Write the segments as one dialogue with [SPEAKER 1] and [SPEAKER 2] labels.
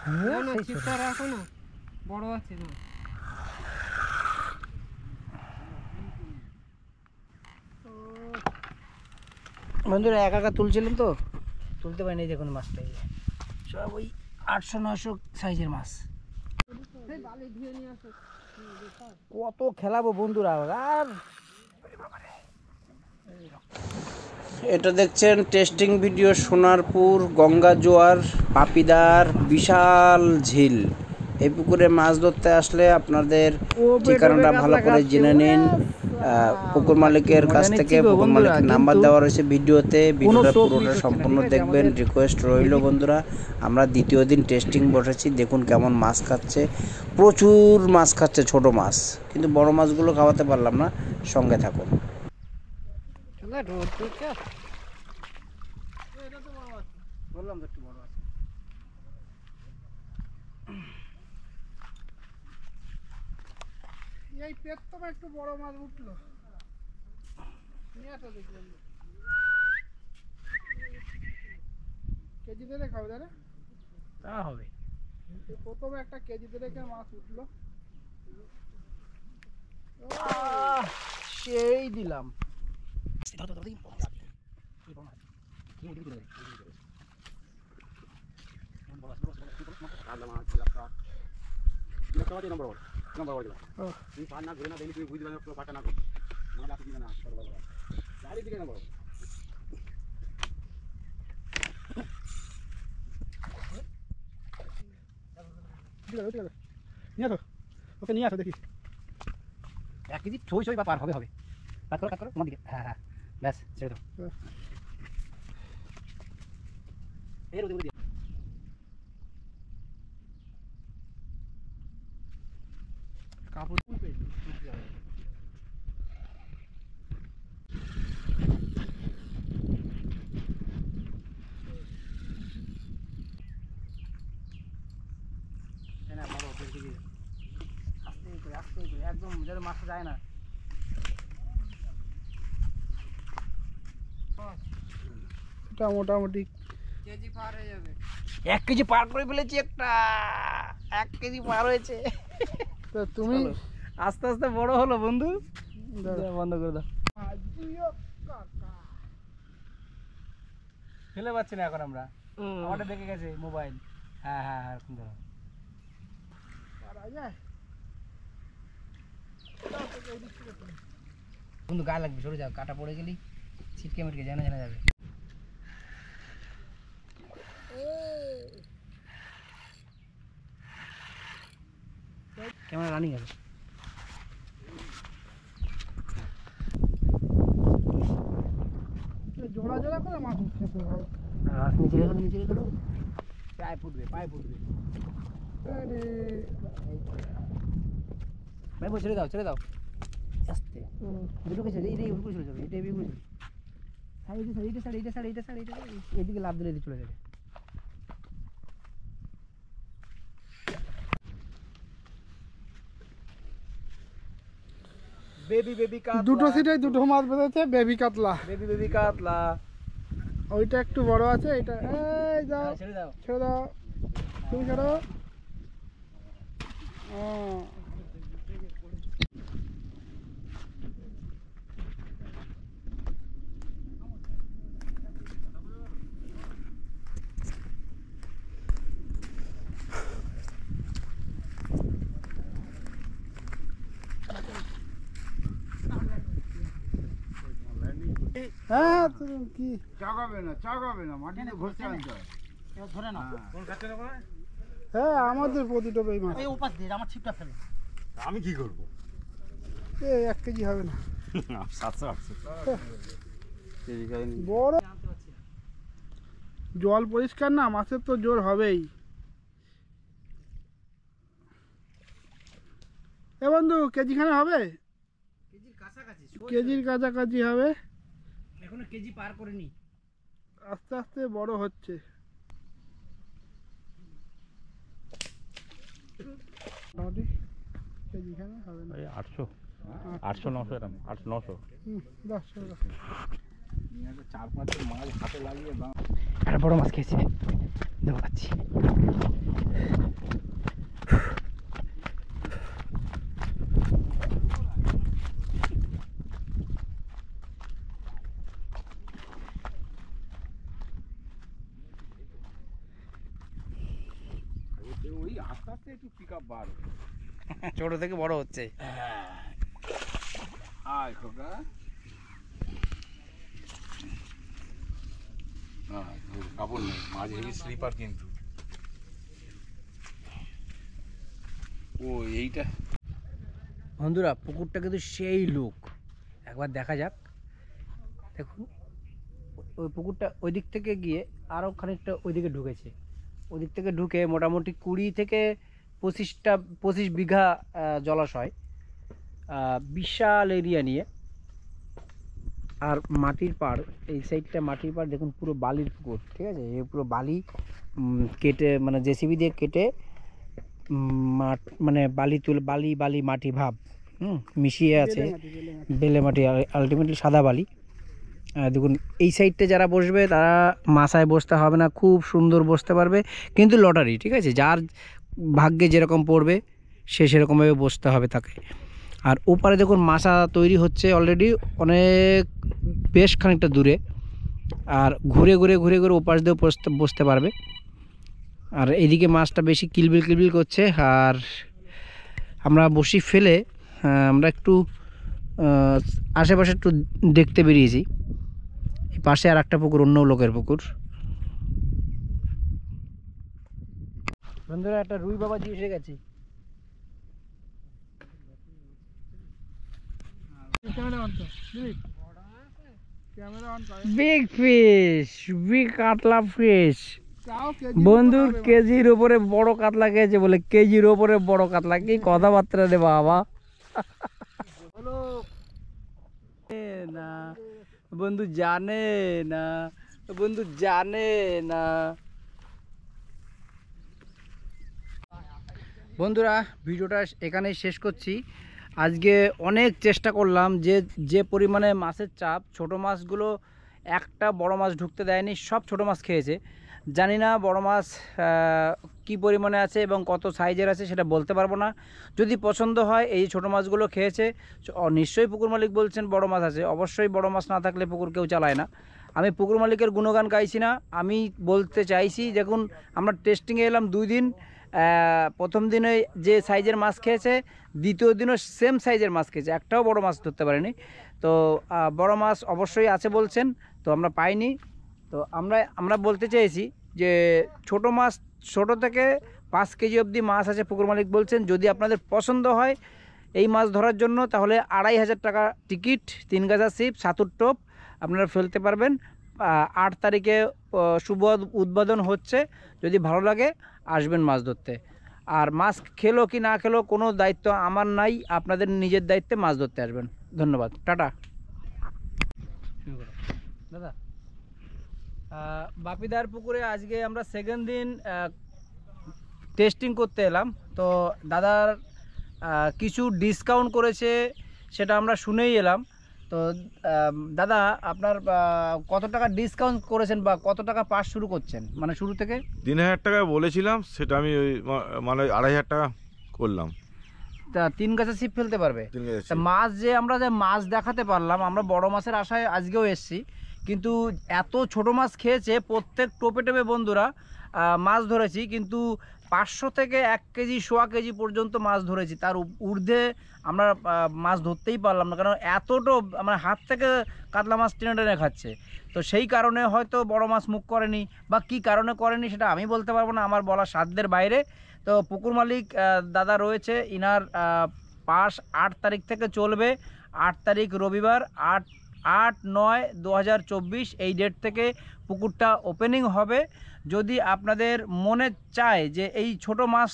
[SPEAKER 1] না চিপটা রাখো না, বড় আছে না।
[SPEAKER 2] বন্ধুরা একা একা তুলছিলাম তো, তুলতে পারিনি। দেখুন মাছটা সব ওই 800-900 সাইজের মাছ। কত খেলাবো বন্ধুরা। আর এটা দেখছেন টেস্টিং ভিডিও সোনারপুর গঙ্গা জোয়ার পাপিদার বিশাল ঝিল। এই পুকুরে মাছ ধরতে আসলে আপনাদের ঠিকানাটা ভালো করে জেনে নিন। পুকুর মালিকের কাছ থেকে, পুকুর মালিকের নাম্বার দেওয়া রয়েছে ভিডিওতে। ভিডিওটা পুরোটা সম্পূর্ণ দেখবেন, রিকোয়েস্ট রইল বন্ধুরা। আমরা দ্বিতীয় দিন টেস্টিং বসেছি, দেখুন কেমন মাছ খাচ্ছে। প্রচুর মাছ খাচ্ছে, ছোট মাছ, কিন্তু বড় মাছগুলো খাওয়াতে পারলাম না। সঙ্গে থাকুন। বললাম তো একটু বড় আছে।
[SPEAKER 1] এই পেট তো একটু বড় মাছ উঠলো। দেখবেন কেজিতে রেখা হবে, তাই না?
[SPEAKER 2] তা হবে।
[SPEAKER 1] প্রথমে একটা কেজিতে রেখে মাছ উঠলো।
[SPEAKER 2] সেই দিলাম।
[SPEAKER 1] ওকে নিয়ে আসো দেখি।
[SPEAKER 2] 1 কেজি ছই ছই বা পার হবে। কাট করো তোমার দিকে। হ্যাঁ হ্যাঁ, ব্যাস ছেড়ে দাও। এর ওদিকে দিয়ে
[SPEAKER 1] কাপড়
[SPEAKER 2] একদম যেন মাছটা যায় না।
[SPEAKER 1] এটা মোটামুটি কেজি পার হয়ে যাবে।
[SPEAKER 2] 1 কেজি পার করে ফেলেছি একটা। 1 কেজি পার হয়েছে।
[SPEAKER 1] তো তুমি
[SPEAKER 2] আস্তে আস্তে বড় হলো বন্ধু। বন্ধ করে দাও। ফেলে পাচ্ছি না এখন আমরা। আমাদের দেখে গেছে মোবাইল। হ্যাঁ হ্যাঁ হ্যাঁ, এখন ধরো। বন্ধু গায়ে লাগবে, সরে যাও। কাটা পড়ে গেলি ছিটকে মিটকে জানা যাবে। ক্যামেরা রানিং আছে।
[SPEAKER 1] জোড়া জোড়া করে মাছ উঠছে তো ভাই।
[SPEAKER 2] নিচে গেলো। পায়ে ফুটবে। ভাই ছেড়ে দাও আস্তে। দুটো কেছে এইটাই উপরে চলে যাবে। এইটাই উপরে চলে। এদিকে লাভ দিলে চলে যাবে। বেবি কাতলা।
[SPEAKER 1] দুটো সিটে দুটো মাছ বেঁধেছে। বেবি কাতলা।
[SPEAKER 2] বেবি কাতলা।
[SPEAKER 1] ওইটা একটু বড় আছে, এটা এই যাও।
[SPEAKER 2] ছেড়ে দাও।
[SPEAKER 1] তুমি ছাড়ো। হ্যাঁ কি
[SPEAKER 3] চাগাবে না মাটিতে ঘষে আনতে হয়।
[SPEAKER 2] ধরে না।
[SPEAKER 1] হ্যাঁ আমাদের প্রতিটা এই মাছ।
[SPEAKER 2] এই ওপাশ দিয়ে আমার ছিপটা ফেলে।
[SPEAKER 3] আমি কি করব?
[SPEAKER 1] 1 কেজি হবে না।
[SPEAKER 3] 700-800
[SPEAKER 1] বড় জল পরিষ্কার না, মাছের তো জোর হবেই। এ বন্ধু কেজিখানে হবে? কেজির কাছাকাছি হবে।
[SPEAKER 2] এখনো কেজি পার করেনি।
[SPEAKER 1] আস্তে আস্তে বড় হচ্ছে। মোটামুটি কেজিখানে হবে না।
[SPEAKER 3] 800-900 এরকম 800-900।
[SPEAKER 1] 10 টাকা।
[SPEAKER 3] 4-5 মাছ হাতে লাগিয়ে
[SPEAKER 2] একটা বড় মাছ খেয়েছি, দেখো পাচ্ছি।
[SPEAKER 3] ওই আস্তে আস্তে একটু পিক আপ বাড়বে।
[SPEAKER 2] ছোট থেকে বড় হচ্ছে।
[SPEAKER 3] আয় খোকা। কাপড় নেই, মাঝ হেভি স্লিপার কিন্তু। ও এইটা
[SPEAKER 2] বন্ধুরা পুকুরটা কিন্তু সেই লুক, একবার দেখা যাক। দেখুন ওই পুকুরটা ওই দিক থেকে গিয়ে আরও খানিকটা ওইদিকে ঢুকেছে, ওই দিক থেকে ঢুকে মোটামুটি 20 থেকে 25 বিঘা জলাশয়, বিশাল এরিয়া নিয়ে। আর মাটির পাড়, এই সাইডটা মাটির পাড় দেখুন, পুরো বালির পুকুর, ঠিক আছে। এই পুরো বালি কেটে মানে জেসিবি দিয়ে কেটে মাঠ মানে বালি বালি মাটি ভাব মিশিয়ে আছে, বেলে মাটি, আলটিমেটলি সাদা বালি। দেখুন এই সাইডটা যারা বসবে তারা মাসায় বসতে হবে না, খুব সুন্দর বসতে পারবে, কিন্তু লটারি, ঠিক আছে, যার ভাগ্যে যেরকম পড়বে সে সেরকমভাবে বসতে হবে তাকে। আর ওপারে দেখুন মাসা তৈরি হচ্ছে অলরেডি, অনেক বেশ খানিকটা দূরে, আর ঘুরে ঘুরে ঘুরে ঘুরে ওপাশ দিয়েও বসতে পারবে। আর এইদিকে মাছটা বেশি কিলবিল করছে। আর আমরা বসি ফেলে আমরা একটু আশেপাশে একটু দেখতে বেরিয়েছি। পাশে আর একটা পুকুর, অন্য লোকের পুকুর। বন্ধুরা একটা রুই বাবাজি এসে গেছে। বিগ ফিশ, বিগ কাতলা ফিশ। বন্ধুর কেজির উপরে বড় কাতলা খেয়েছে বলে, কেজির উপরে বড় কাতলা, কি কথাবার্তা রে বাবা। না বন্ধু জানে না, বন্ধু জানে না। বন্ধুরা ভিডিওটা এখানেই শেষ করছি। আজকে অনেক চেষ্টা করলাম, যে পরিমাণে মাছের চাপ, ছোট মাছগুলো একটা বড় মাছ ঢুকতে দেয়নি, সব ছোট মাছ খেয়েছে। জানি না বড় মাছ কি পরিমাণে আছে এবং কত সাইজের আছে সেটা বলতে পারবো না। যদি পছন্দ হয়, এই ছোট মাছগুলো খেয়েছে, নিশ্চয়ই পুকুর মালিক বলছেন বড় মাছ আছে, অবশ্যই বড় মাছ না থাকলে পুকুর কেউ চালায় না। আমি পুকুর মালিকের গুণগান গাইছি না, আমি বলতে চাইছি দেখুন আমরা টেস্টিংয়ে এলাম 2 দিন। প্রথম দিনে যে সাইজের মাছ খেয়েছে, দ্বিতীয় দিনও সেম সাইজের মাছ খেয়েছে, একটাও বড় মাছ ধরতে পারেনি। তো বড় মাছ অবশ্যই আছে বলছেন, তো আমরা পাইনি। তো আমরা বলতে চেয়েছি যে ছোট মাছ, ছোট থেকে 5 কেজি অবধি মাছ আছে পুকুর মালিক বলছেন। যদি আপনাদের পছন্দ হয় এই মাছ ধরার জন্য, তাহলে 2500 টাকা টিকিট, 3 গাছা ছিপ, 7 টোপ আপনারা ফেলতে পারবেন। 8 তারিখে শুভ উদ্বোধন হচ্ছে। যদি ভালো লাগে আসবেন মাছ ধরতে। আর মাছ খেলো কি না খেলো কোনো দায়িত্ব আমার নাই, আপনাদের নিজের দায়িত্বে মাছ ধরতে আসবেন। ধন্যবাদ, টাটা। দাদা বাপিদার পুকুরে আজকে আমরা সেকেন্ড দিন টেস্টিং করতে এলাম। তো দাদার কিছু ডিসকাউন্ট করেছে, সেটা আমরা শুনেই এলাম। তো দাদা আপনার কত টাকা ডিসকাউন্ট করেছেন বা কত টাকা পাস শুরু করছেন, মানে শুরু থেকে?
[SPEAKER 4] 3000 টাকা বলেছিলাম, সেটা আমি ওই মানে 2500 টাকা করলাম।
[SPEAKER 2] তা 3 গাছা ছিপ ফেলতে পারবে।
[SPEAKER 4] 3 গাছা
[SPEAKER 2] তা মাছ যে আমরা যে মাছ দেখাতে পারলাম, আমরা বড় মাছের আশায় আজকেও এসেছি, কিন্তু এত ছোট মাছ খেয়েছে। প্রত্যেক টোপে টোপে বন্ধুরা মাছ ধরেছি, কিন্তু 500 থেকে 1 কেজি, 1.25 কেজি পর্যন্ত মাছ ধরেছি। তার ঊর্ধ্বে আমরা মাছ ধরতেই পারলাম না, কারণ এতটা মানে হাত থেকে কাতলা মাছ টেনে টেনে খাচ্ছে। তো সেই কারণে হয়তো বড় মাছ মুখ করেনি, বা কি কারণে করেনি সেটা আমি বলতে পারবো না, আমার বলা সাধ্যের বাইরে। তো পুকুর মালিক দাদা রয়েছে, ইনার পাস 8 তারিখ থেকে চলবে। 8 তারিখ রবিবার, 8/9/2024 এই ডেট থেকে পুকুরটা ওপেনিং হবে। যদি আপনাদের মনে চায় যে এই ছোট মাছ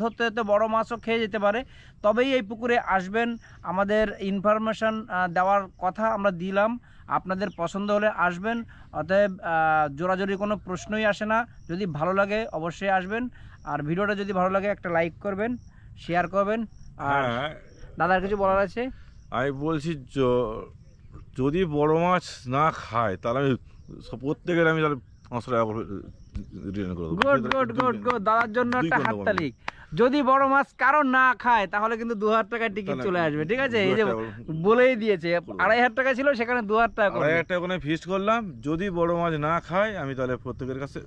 [SPEAKER 2] ধরতে ধরতে বড় মাছও খেয়ে যেতে পারে, তবেই এই পুকুরে আসবেন। আমাদের ইনফরমেশন দেওয়ার কথা আমরা দিলাম, আপনাদের পছন্দ হলে আসবেন। অতএব জোরাজোরি কোনো প্রশ্নই আসে না। যদি ভালো লাগে অবশ্যই আসবেন। আর ভিডিওটা যদি ভালো লাগে একটা লাইক করবেন, শেয়ার করবেন। আর দাদার কিছু বলার আছে?
[SPEAKER 4] আমি বলছি যদি বড় মাছ না খায়, তাহলে আমি প্রত্যেকের আমি তাহলে 500 টাকা রিটার্ন করে দেবো।
[SPEAKER 2] গুড গুড গুড গুড, দাদার জন্য
[SPEAKER 4] দুই
[SPEAKER 2] একটা
[SPEAKER 4] করে নেবো
[SPEAKER 2] হাততালি। যদি বড় মাছ কারণ না খায় তাহলে কিন্তু 2000 টাকার টিকিট
[SPEAKER 4] তাহলে
[SPEAKER 2] চলে আসবে, ঠিক আছে? এই যে
[SPEAKER 4] 2000 টাকা
[SPEAKER 2] বলেই দিয়েছে, 2500 টাকা ছিল সেখানে 2000 টাকা করে।
[SPEAKER 4] 2500 টাকা ওখানে ফিস্ট করলাম, যদি বড় মাছ না খায় আমি তাহলে প্রত্যেকের কাছে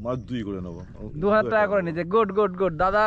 [SPEAKER 4] মাছ 2 করে নেবো।
[SPEAKER 2] 2000 টাকা করে নিতে। গুড গুড গুড দাদা।